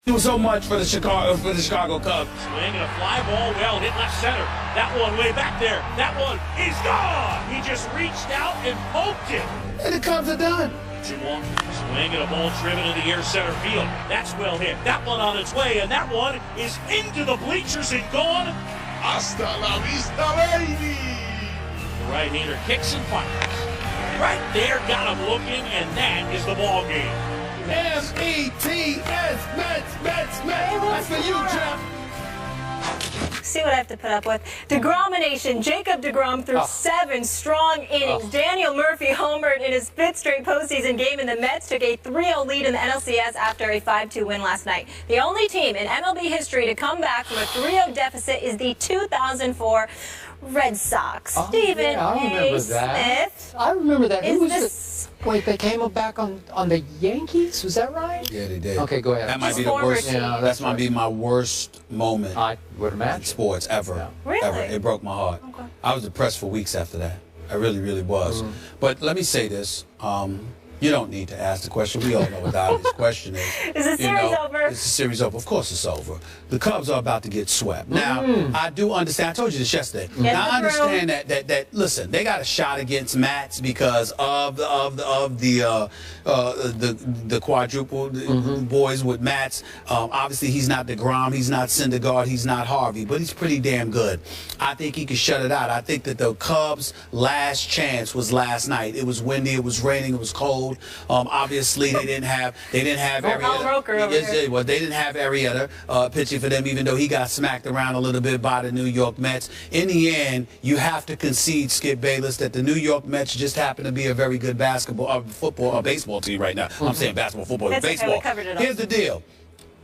Do so much for the Chicago Cubs. Swinging a fly ball, well hit left center. That one way back there. That one is gone. He just reached out and poked it. And the Cubs are done. Swinging a ball driven in the air center field. That's well hit. That one on its way, and that one is into the bleachers and gone. Hasta la vista, baby. The right-hander kicks and fires. Right there, got him looking, and that is the ball game. M-E-T-S, Mets. That's for you, Jeff. See what I have to put up with. DeGrom-ination. Jacob DeGrom threw 7 strong innings. Daniel Murphy homered in his 5th straight postseason game, and the Mets took a 3-0 lead in the NLCS after a 5-2 win last night. The only team in MLB history to come back from a 3-0 deficit is the 2004 Red Sox. Stephen A. Smith. I remember that. Wait, they came back on the Yankees? Was that right? Yeah, they did. Okay, go ahead. That might be the worst. Yeah, that might be my worst moment I would imagine. in sports ever. Yeah. Really? Ever. It broke my heart. Okay. I was depressed for weeks after that. I really, really was. But let me say this. You don't need to ask the question. We all know what the obvious question is. Is the series over? Is the series over? Of course it's over. The Cubs are about to get swept. Now, I do understand. I told you this yesterday. Now, I understand that listen, they got a shot against Mats because of the quadruple boys with Mats. Obviously, he's not DeGrom, he's not Syndergaard, he's not Harvey, but he's pretty damn good. I think he can shut it out. I think that the Cubs' last chance was last night. It was windy, it was raining, it was cold. Obviously, they didn't have Arrieta. Well, they didn't have Arrieta pitching for them, even though he got smacked around a little bit by the New York Mets. In the end, you have to concede, Skip Bayless, that the New York Mets just happen to be a very good basketball, football, or baseball team right now. I'm saying basketball, football, baseball. Okay, we covered it all. Here's the deal: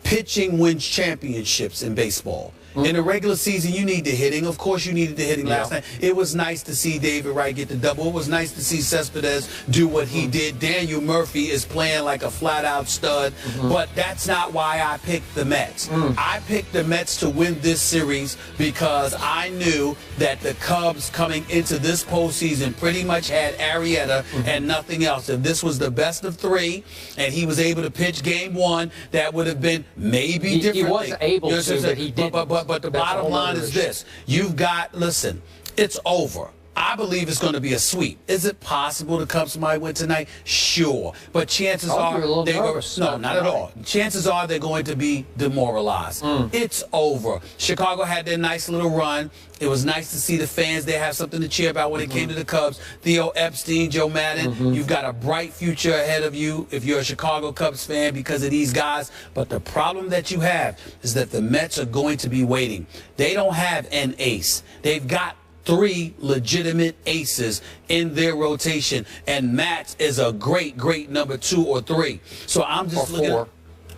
pitching wins championships in baseball. In the regular season, you need the hitting. Of course, you needed the hitting last night. It was nice to see David Wright get the double. It was nice to see Cespedes do what he did. Daniel Murphy is playing like a flat-out stud. But that's not why I picked the Mets. I picked the Mets to win this series because I knew that the Cubs coming into this postseason pretty much had Arrieta and nothing else. If this was the best of 3 and he was able to pitch game 1, that would have been maybe different. He was able to, but he didn't. But the bottom line is this. You've got, listen, it's over. I believe it's going to be a sweep. Is it possible the Cubs might win tonight? Sure. But chances are they're going to, no, not at all. Chances are they're going to be demoralized. It's over. Chicago had their nice little run. It was nice to see the fans. They have something to cheer about when it came to the Cubs. Theo Epstein, Joe Madden, you've got a bright future ahead of you if you're a Chicago Cubs fan because of these guys. But the problem that you have is that the Mets are going to be waiting. They don't have an ace. They've got 3 legitimate aces in their rotation, and Mats is a great number 2 or 3. So I'm just looking at,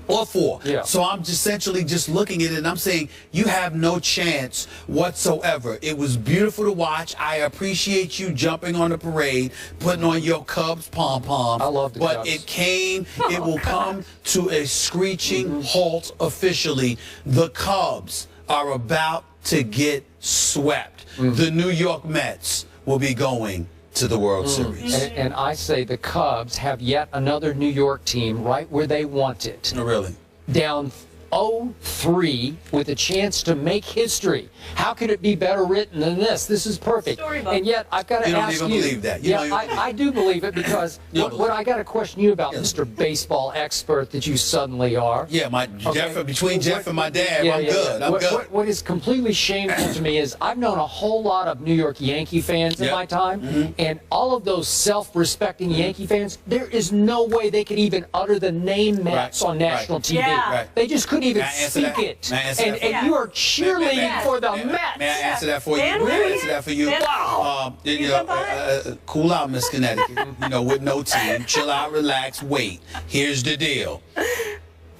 or 4. Yeah. So I'm essentially just looking at it and I'm saying you have no chance whatsoever. It was beautiful to watch. I appreciate you jumping on the parade, putting on your Cubs pom-poms. I love the Cubs. It will come to a screeching halt officially. The Cubs are about to get swept. The New York Mets will be going to the World Series. And I say the Cubs have yet another New York team right where they want it. Oh, really? Down 0-3 with a chance to make history. How could it be better written than this? This is perfect. And yet, I've got to ask you. You don't even believe that. I do believe it because what I got to question you about, Mr. Baseball expert that you suddenly are. Yeah, between Jeff and my dad, I'm good. I'm good. What is completely shameful to me is I've known a whole lot of New York Yankee fans in my time, and all of those self-respecting Yankee fans, there is no way they could even utter the name Mets on national TV. Yeah. They just couldn't even speak it. And you are cheerleading for the Mets. May I answer that for you? May I answer that for you? Wow. Cool out, Miss Connecticut. With no team. Chill out, relax, wait. Here's the deal.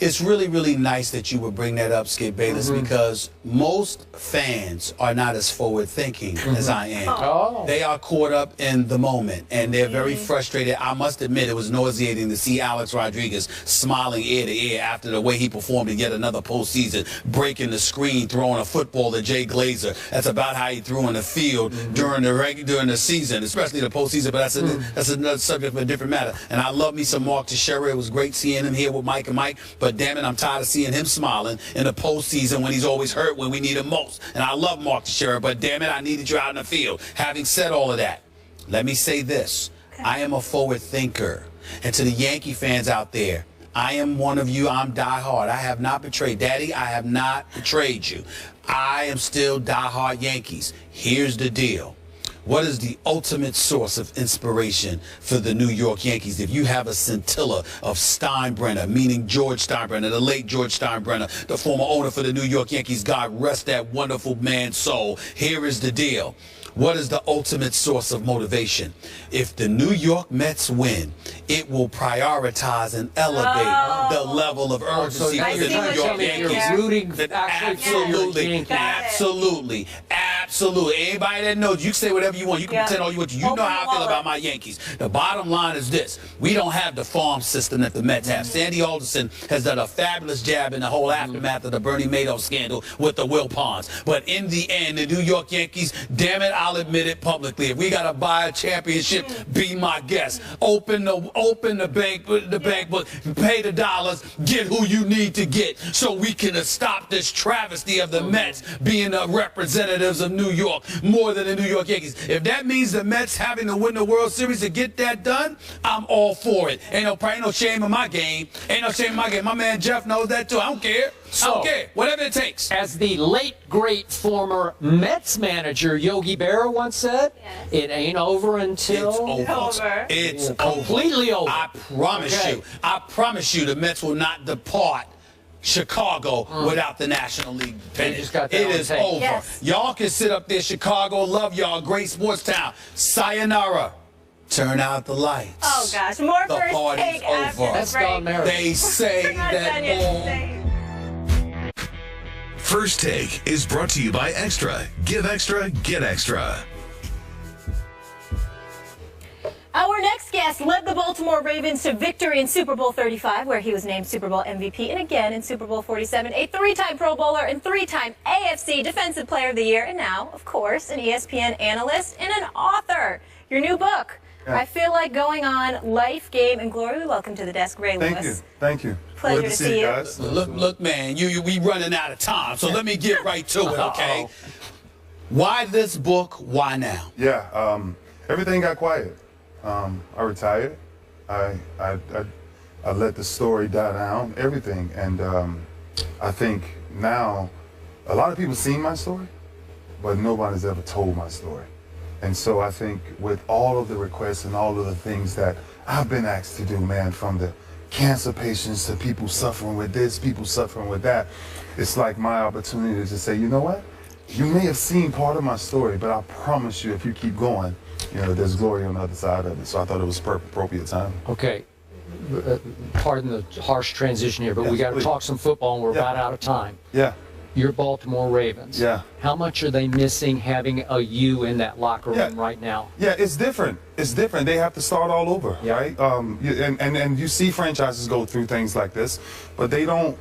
It's really, really nice that you would bring that up, Skip Bayless, because most fans are not as forward-thinking as I am. They are caught up in the moment, and they're very frustrated. I must admit, it was nauseating to see Alex Rodriguez smiling ear to ear after the way he performed in yet another postseason, breaking the screen, throwing a football at Jay Glazer. That's about how he threw in the field during the season, especially the postseason, but that's another subject for a different matter. And I love me some Mark Teixeira. It was great seeing him here with Mike and Mike, but But damn it, I'm tired of seeing him smiling in the postseason when he's always hurt when we need him most. And I love Mark Teixeira, but damn it, I needed you out in the field. Having said all of that, let me say this. I am a forward thinker. And to the Yankee fans out there, I am one of you. I'm diehard. I have not betrayed. Daddy, I have not betrayed you. I am still diehard Yankees. Here's the deal. What is the ultimate source of inspiration for the New York Yankees? If you have a scintilla of Steinbrenner, meaning George Steinbrenner, the late George Steinbrenner, the former owner for the New York Yankees, God rest that wonderful man's soul. Here is the deal. What is the ultimate source of motivation? If the New York Mets win, it will prioritize and elevate the level of urgency for the New York Yankees. Absolutely. Anybody that knows, you can say whatever you want. You can pretend all you want. You know how I feel about my Yankees. The bottom line is this. We don't have the farm system that the Mets have. Sandy Alderson has done a fabulous job in the whole aftermath of the Bernie Madoff scandal with the Will Ponds. But in the end, the New York Yankees, damn it, I'll admit it publicly. If we got to buy a championship, be my guest. Open the bank book, pay the dollars, get who you need to get so we can stop this travesty of the Mets being the representatives of New York more than the New York Yankees. If that means the Mets having to win the World Series to get that done, I'm all for it. Ain't no shame in my game. Ain't no shame in my game. My man Jeff knows that too. I don't care. Okay, whatever it takes. As the late, great former Mets manager Yogi Berra once said, it ain't over until... It's over. It's completely over. I promise you the Mets will not depart Chicago without the National League pennant. It is over. Yes. Y'all can sit up there, Chicago. Love y'all. Great sports town. Sayonara. Turn out the lights. Oh, gosh. More the first take over. That's gone married. They say that all... First Take is brought to you by Extra. Give Extra, get Extra. Our next guest led the Baltimore Ravens to victory in Super Bowl 35, where he was named Super Bowl MVP, and again in Super Bowl 47, a three-time Pro Bowler and three-time AFC Defensive Player of the Year, and now, of course, an ESPN analyst and an author. Your new book, I Feel Like Going On, Life, Game, and Glory. Welcome to the desk, Ray Lewis. Thank you. Pleasure to see you guys. Look, man, we running out of time, so let me get right to it, okay? Why this book? Why now? Yeah, everything got quiet. I retired. I let the story die down, everything, and I think now a lot of people seen my story, but nobody's ever told my story. And so I think with all of the requests and all of the things that I've been asked to do, man, from the cancer patients to people suffering with this, people suffering with that, it's like my opportunity to just say, you know what? You may have seen part of my story, but I promise you, if you keep going, you know, there's glory on the other side of it. So I thought it was appropriate time. Okay. Pardon the harsh transition here, but we got to talk some football, and we're about out of time. Yeah. Your Baltimore Ravens. Yeah. How much are they missing having a you in that locker room right now? Yeah, it's different. It's different. They have to start all over, right? And you see franchises go through things like this, but they don't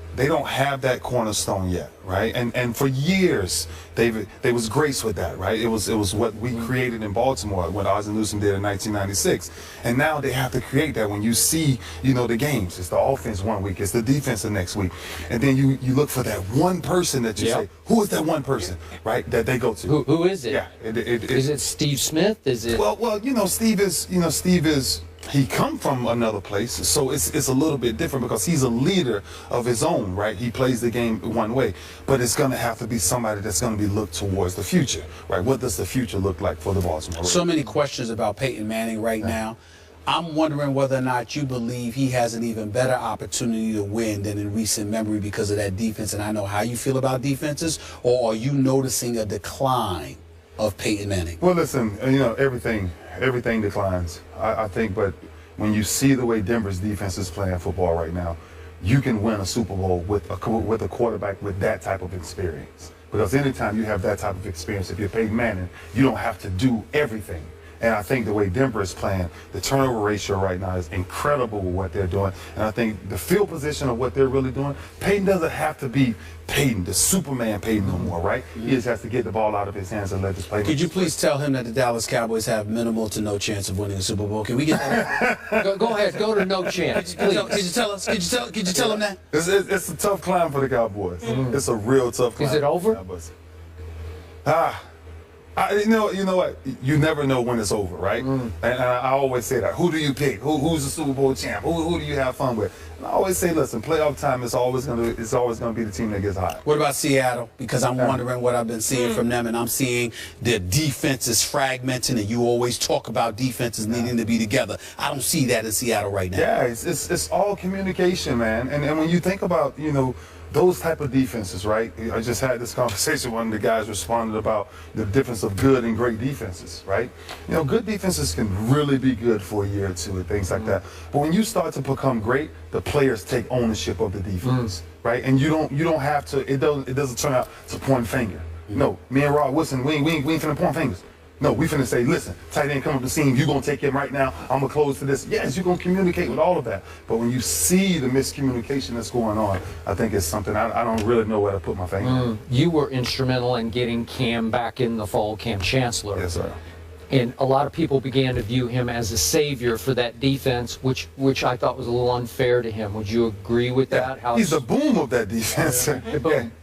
have that cornerstone yet, right? And for years they was graced with that, right? It was what we created in Baltimore, what Oz and Newsom did in 1996, and now they have to create that. When you see, you know, the games, it's the offense one week, it's the defense the next week, and then you look for that one person that you say, who is that one person, right? That they go to. Who is it? Yeah. Is it Steve Smith? Is it? Well, you know, Steve is he come from another place, so it's a little bit different because he's a leader of his own, right? He plays the game one way, but it's going to have to be somebody that's going to be looked towards the future, right? What does the future look like for the Baltimore Ravens? So many questions about Peyton Manning right now. I'm wondering whether or not you believe he has an even better opportunity to win than in recent memory because of that defense, and I know how you feel about defenses, or are you noticing a decline of Peyton Manning? Well, listen, you know, everything declines. I think, but when you see the way Denver's defense is playing football right now, you can win a Super Bowl with a quarterback with that type of experience. Because anytime you have that type of experience, if you're Peyton Manning, you don't have to do everything. And I think the way Denver is playing, the turnover ratio right now is incredible with what they're doing. And I think the field position of what they're really doing, Peyton doesn't have to be Peyton, the Superman Peyton no more, right? He just has to get the ball out of his hands and let this play. Could you please tell him that the Dallas Cowboys have minimal to no chance of winning the Super Bowl? Can we get that? Go ahead, go to no chance. Please. Could you tell us? Could you tell him that? It's a tough climb for the Cowboys. It's a real tough climb. Is it over? You know what? You never know when it's over, right? And I always say that. Who do you pick? Who's the Super Bowl champ? Who do you have fun with? And I always say, listen, playoff time is always gonna be the team that gets hot. What about Seattle? Because I'm wondering what I've been seeing from them, and I'm seeing their defense is fragmenting, and you always talk about defenses needing to be together. I don't see that in Seattle right now. Yeah, it's all communication, man. And when you think about, those type of defenses, right? I just had this conversation. One of the guys responded about the difference of good and great defenses, right? Good defenses can really be good for a year or two and things like that. But when you start to become great, the players take ownership of the defense, right? And you don't have to. It doesn't turn out to point finger. No, me and Rod Wilson, we ain't finna point fingers. No, we finna say, listen, tight end come up the seam, you gonna take him right now, I'm gonna close to this. Yes, you're gonna communicate with all of that. But when you see the miscommunication that's going on, I think it's something I don't really know where to put my finger on. You were instrumental in getting Cam back in the fall, Cam Chancellor. Yes, sir. And a lot of people began to view him as a savior for that defense, which I thought was a little unfair to him. Would you agree with that? How he's the boom of that defense.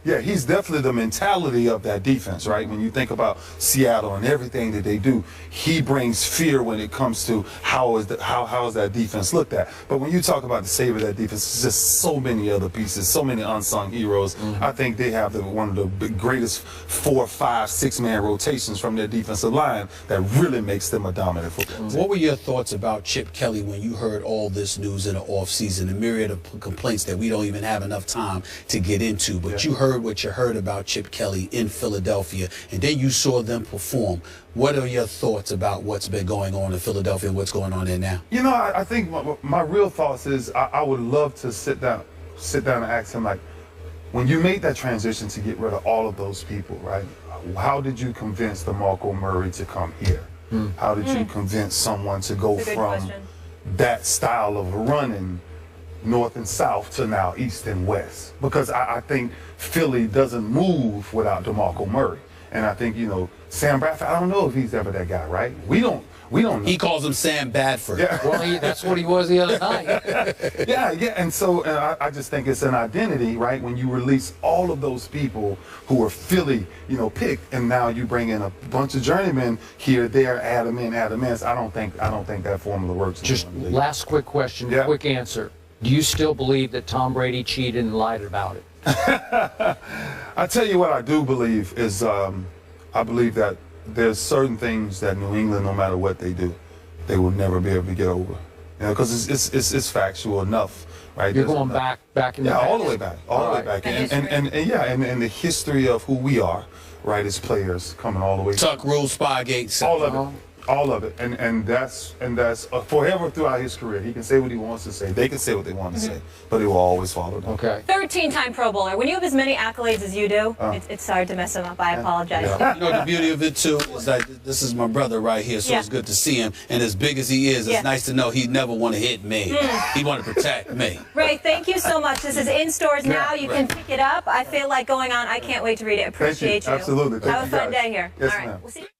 Yeah, he's definitely the mentality of that defense, right? When you think about Seattle and everything that they do, he brings fear when it comes to how is that defense looked at. But when you talk about the savior of that defense, it's just so many other pieces, so many unsung heroes. I think they have one of the greatest 4, 5, 6-man rotations from their defensive line that really makes them a dominant football team. What were your thoughts about Chip Kelly when you heard all this news in the offseason, a myriad of complaints that we don't even have enough time to get into, but you heard what you heard about Chip Kelly in Philadelphia, and then you saw them perform. What are your thoughts about what's been going on in Philadelphia and what's going on there now? I think my real thoughts is I would love to sit down and ask him, like, when you made that transition to get rid of all of those people, right? How did you convince DeMarco Murray to come here? How did you convince someone to go from that style of running north and south to now east and west? Because I think Philly doesn't move without DeMarco Murray. And I think, Sam Bradford, I don't know if he's ever that guy, right? We don't know. He calls him Sam Badford. Yeah. Well, that's what he was the other night. Yeah, and so I just think it's an identity, right? When you release all of those people who were Philly, picked, and now you bring in a bunch of journeymen here, there, add them in. I don't think that formula works. Just last quick question, quick answer. Do you still believe that Tom Brady cheated and lied about it? I tell you what I do believe is I believe that there's certain things that New England, no matter what they do, they will never be able to get over. Because it's factual enough, right? You're going back in the past. all the way back, all the way back, and the history of who we are, right, as players, coming all the way. Tuck Rule, Spygate, all of it, and that's forever throughout his career. He can say what he wants to say. They can say what they want to say, but he will always follow them. Okay. 13-time Pro Bowler. When you have as many accolades as you do, it's hard to mess him up. I apologize. Yeah. The beauty of it too is that this is my brother right here, so it's good to see him. And as big as he is, it's nice to know he never want to hit me. He want to protect me. Ray, thank you so much. This is in stores now. You can pick it up. I feel like going on. I can't wait to read it. Appreciate you. Absolutely. Have a fun day here. Yes, all right. ma'am. We'll see you.